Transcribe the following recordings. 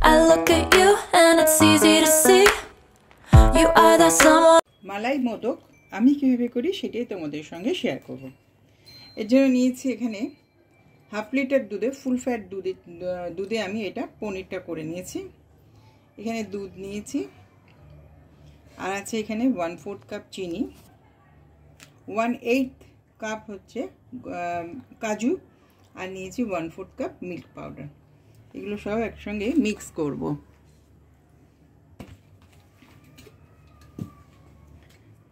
I look at you and it's easy to see you are that someone. মালাই মোদক আমি কিভাবে করি সেটাই তোমাদের সঙ্গে শেয়ার করব। এর জন্য নিয়েছি এখানে হাফ লিটার দুধে, ফুল ফ্যাট দুধে আমি এটা পনিরটা করে নিয়েছি। এখানে দুধ নিয়েছি, আর আছে এখানে 1/4 কাপ চিনি, 1/8 কাপ হচ্ছে কাজু, আর নিয়েছি 1/4 কাপ মিল্ক পাউডার। এগুলো সব একসঙ্গে মিক্স করব।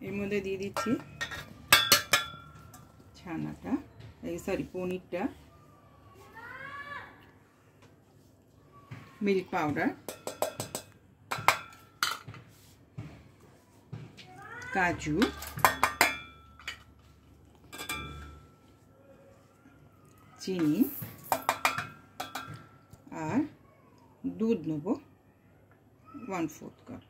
এর মধ্যে দিয়ে দিচ্ছি ছানাটা, পনিরটা, মিল্ক পাউডার, কাজু, চিনি, আর দুধ নেব 1/4 কাপ।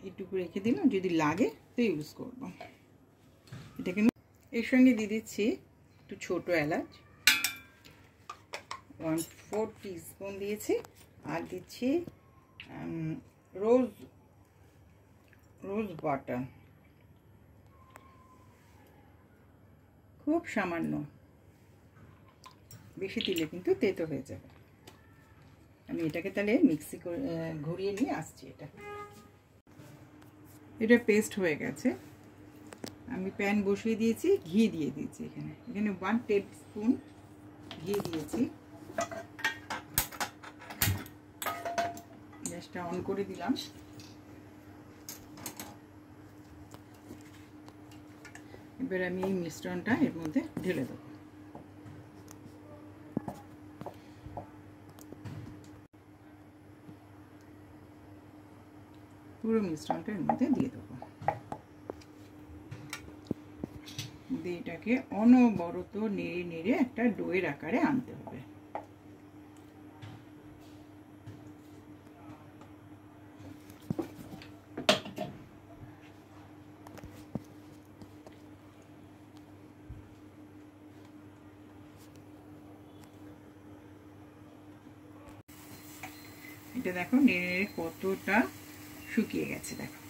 একটু রেখে দিলাম, যদি লাগে তো ইউজ করব। এটাকে এর সঙ্গে দিয়ে দিচ্ছি একটু ছোট এলাচ, 1/4 টিস্পুন দিয়েছি, আর দিচ্ছি রোজ বাটার, খুব সামান্য, বেশি দিলে কিন্তু তেতো হয়ে যাবে। আমি এটাকে তাহলে মিক্সি করে ঘুরিয়ে নিয়ে আসছি। এটা পেস্ট হয়ে গেছে। আমি প্যান বসিয়ে দিয়েছি, ঘি দিয়ে দিয়েছি। এখানে 1 টেবিলস্পুন ঘি দিয়েছি। গ্যাসটা অন করে দিলাম। এবার আমি এই মিশ্রণটা এর মধ্যে ঢেলে দেবো। পুরো মিশ্রণটা এর মধ্যে দিয়ে দেবো। দিয়ে এটাকে অনবরত নেড়ে নেড়ে একটা ডোয়ের আকারে আনতে হবে। এটা দেখো নেড়ে নেড়ে কতটা শুকিয়ে গেছে দেখো।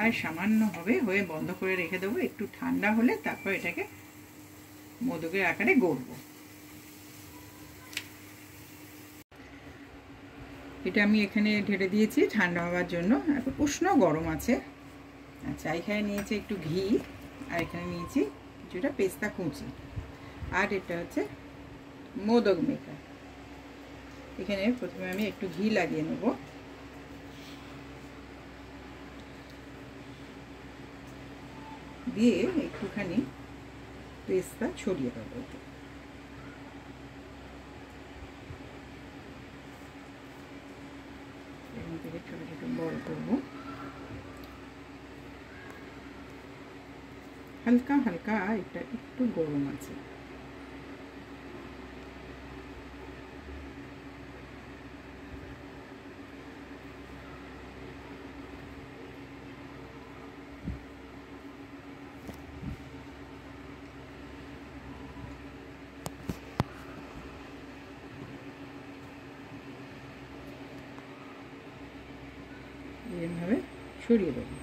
আর সামান্য হয়ে বন্ধ করে রেখে দেবো। একটু ঠান্ডা হলে তারপর এটাকে মোদকের আকারে গড়বো। এটা আমি এখানে ঢেলে দিয়েছি ঠান্ডা হওয়ার জন্য। এখন উষ্ণ গরম আছে। আচ্ছা, এখানে নিয়েছি একটু ঘি, আর এখানে নিয়েছি কিছুটা পেস্তা কুচি, আর এটা হচ্ছে মোদক মেকার। এখানে প্রথমে আমি একটু ঘি লাগিয়ে নেব। দিয়ে একটুখানি পেস্তা ছড়িয়ে দেবো। এখান থেকে ছোট ছোট বল করবো। হালকা হালকা এটা একটু গরম আছে। এইভাবে ছড়িয়ে দেবো।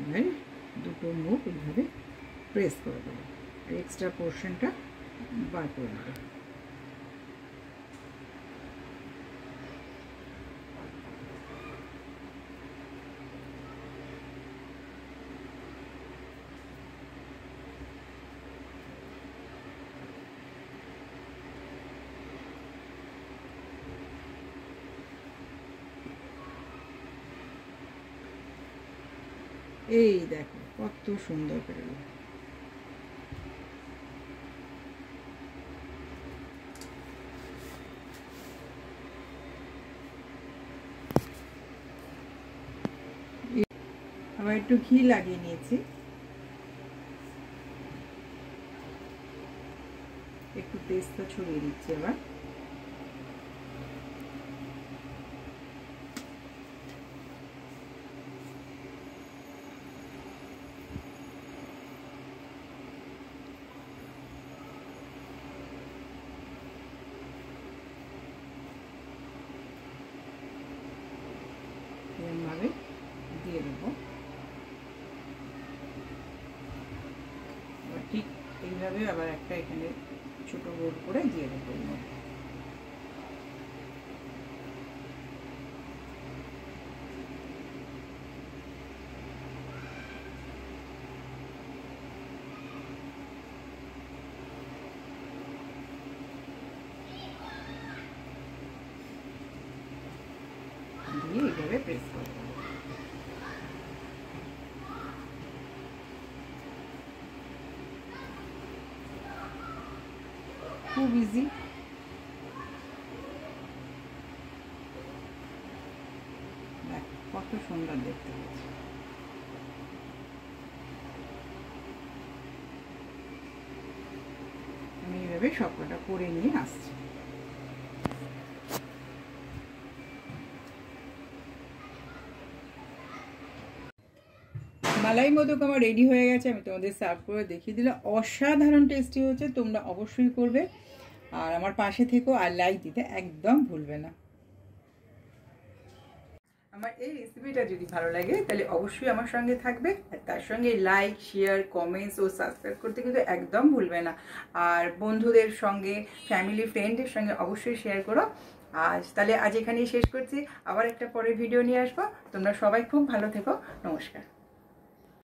এবার দুটো মুখ এইভাবে প্রেস করে দেবো, আর এক্সট্রা পোর্শনটা বার করে দেবো। এই দেখো কত সুন্দর করে। আবার একটু ঘি লাগিয়ে নিয়েছি, একটু পেস্তা ছড়িয়ে দিচ্ছি। আবার দেবো। এবার ঠিক এইভাবে আবার একটা এখানে ছোট গোল করে দিয়ে দেবো। দিয়ে এইভাবে প্রেস করে দেবো। খুব ইজি। দেখ কত সুন্দর দেখতে হচ্ছে। আমি এইভাবে সবকটা করে নিয়ে আসছি। মালাই মোদক আমার রেডি হয়ে গেছে, আমি তোমাদের সার্ভ করে দেখিয়ে দিলাম। অসাধারণ টেস্টি হচ্ছে, তোমরা অবশ্যই করবে। আর আমার পাশে থেকো, আর লাইক দিতে একদম ভুলবে না। আমার এই রেসিপিটা যদি ভালো লাগে তাহলে অবশ্যই আমার সঙ্গে থাকবে, আর তার সঙ্গে লাইক, শেয়ার, কমেন্টস ও সাবস্ক্রাইব করতে কিন্তু একদম ভুলবে না। আর বন্ধুদের সঙ্গে, ফ্যামিলি, ফ্রেন্ডের সঙ্গে অবশ্যই শেয়ার করো। তাহলে আজ এখানেই শেষ করছি, আবার একটা পরের ভিডিও নিয়ে আসবো। তোমরা সবাই খুব ভালো থেকো। নমস্কার।